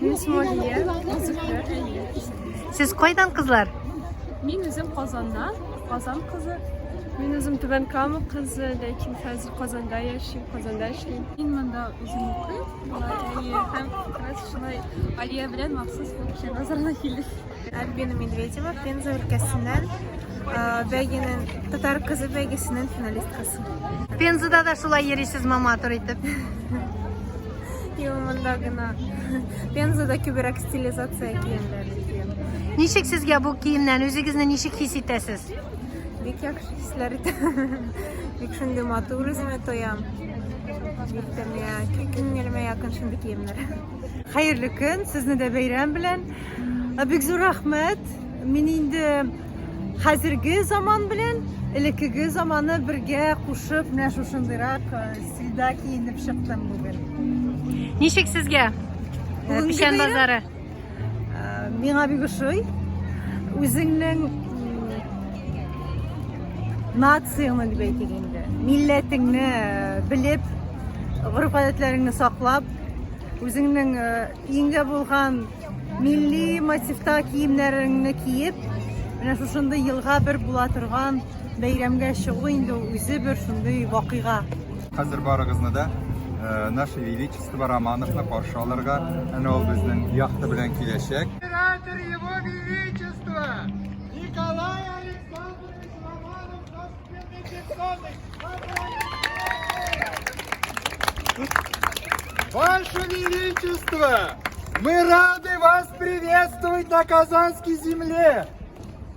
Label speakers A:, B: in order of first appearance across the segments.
A: Mismoliye.
B: Siz koydan kızlar?
A: Men o'zim Qozondan, Qozon qizi. Men o'zim Tuban Kamo qizi, lekin hozir Qozonda yashayman, Qozonda ishlayman. Men bunda o'zim o'qiyman. Ham shunday Aliya bilan maxsus o'qishga nazarda keldik. Albina Medvedeva, Penza өлкәсеннән, бәйгенең татар кызы бәйгесенең финалисткасы.
B: Penzada da şulay yerisiz mamator itib.
A: Монда гына Пензада күбрәк стилизация киемнәр киям.
B: Ничек сезгә бу киемнән үзегезне ничек хис итәсез?
A: Бик яхшы хисләр итә. Бик шундый матур үземә тоям. Бик тә күңелемә якын шундый киемнәр.
B: Хәерле көн, сезне дә бәйрәм белән. Бик зур рәхмәт. Мин инде хәзерге заман белән элеккеге заманны бергә кушып, менә шушындыйрак стильдә киенеп чыктым бүген. Ничек сезгә? Пишән базары. Миңа бик ошый. Үзеңнең нацияңны дип әйтик инде. Милләтеңне белеп, гореф-гадәтләреңне саклап, үзеңнең иңгә булган милли мотивта киемнәреңне киеп, менә шушындый елга бер була торган бәйрәмгә чыгу инде үзе бер шундый вакыйга.
C: Хәзер барыгызны да наше величество Романовны каршы алырга, әнә ул безнең яхта белән киләчәк. Император его величество Николай Александрович Романов Ваше величество, мы рады вас приветствовать на Казанской земле.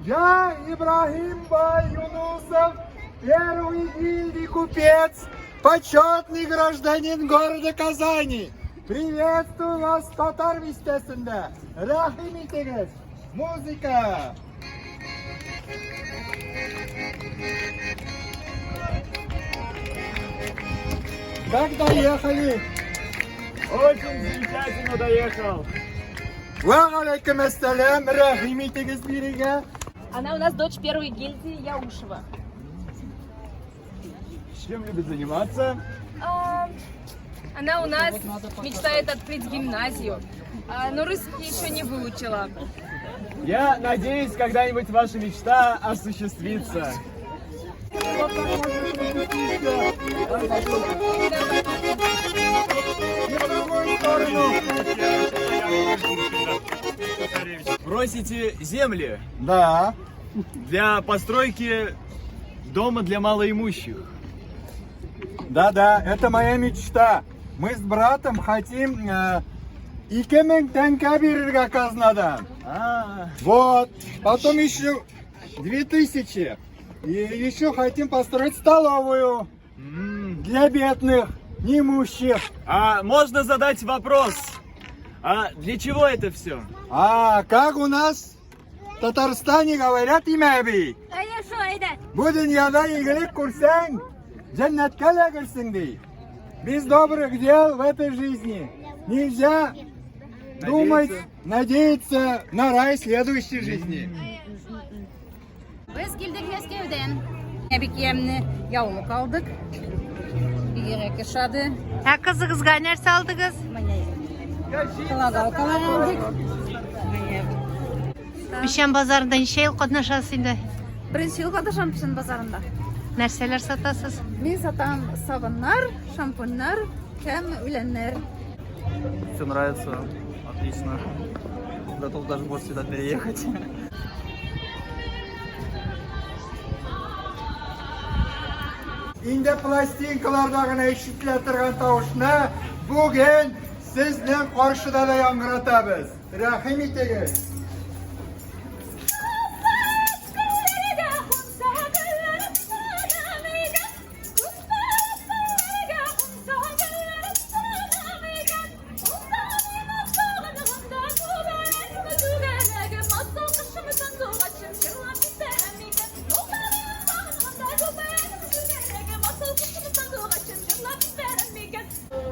C: Я Ибрагим Бай Юнусов, первый гильдий купец, почетный гражданин города Казани. Приветствую вас в татар вестесінде. Рахим итегіз. Музыка. Как доехали?
D: Очень замечательно доехал.
C: Ва алейкум ассалям. Рахим итегіз берега.
E: Она у нас дочь первой гильдии Яушева.
D: Чем любит заниматься?
E: Она у нас мечтает открыть гимназию, но русский еще не выучила.
D: Я надеюсь, когда-нибудь ваша мечта осуществится. Просите земли?
C: Да.
D: Для постройки дома для малоимущих.
C: Да, это моя мечта. Мы с братом хотим 2000 тенге берерге казнадан. Вот. Потом еще 2000. И еще хотим построить столовую для бедных, неимущих.
D: А можно задать вопрос? А для чего это все?
C: А как у нас в Татарстане говорят имя бей? Bu dünyada iyilik kursan, cennetке girsin dey. Без добрых дел в этой жизни нельзя думать, надеяться на рай следующей жизни.
F: Biz geldik Мәскәүдән. Бик ямны яулык алдык. Бигрәк ошады.
B: Кызыгызга нәрсә алдыгыз?
F: Калагалкалар алдык.
B: Пишән базарында ничә ел катнашасыз инде?
A: Беренче ел катнашам Пишән базарында.
B: Нәрсәләр сатасыз?
A: Мен сатам сабыннар, шампуньнар һәм үләннәр.
D: Все нравится, отлично. Готов даже может сюда переехать.
C: İnде пластинкаларда гына ишетелә торган тавышны бүген сезнең каршыда да яңгыратабыз. Рәхим итегез.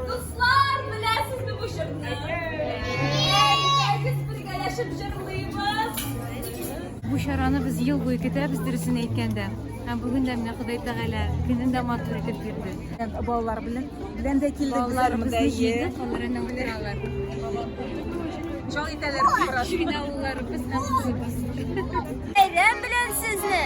E: Dostlar, biləsizmi bu şırtını? Biz birgə yaşıb jırlıyız.
A: Бу чараны без ел буе көтәбез, дөресен әйткәндә. Bugün de Huday Teala günün de matur edip girdi.
B: Балалар белән дә килдек.
A: Балаларımızı yedik, onlara uğralar.
B: Жал итәләр.
A: Şinavlarımız hamımız.
F: Bayram bilen sizni.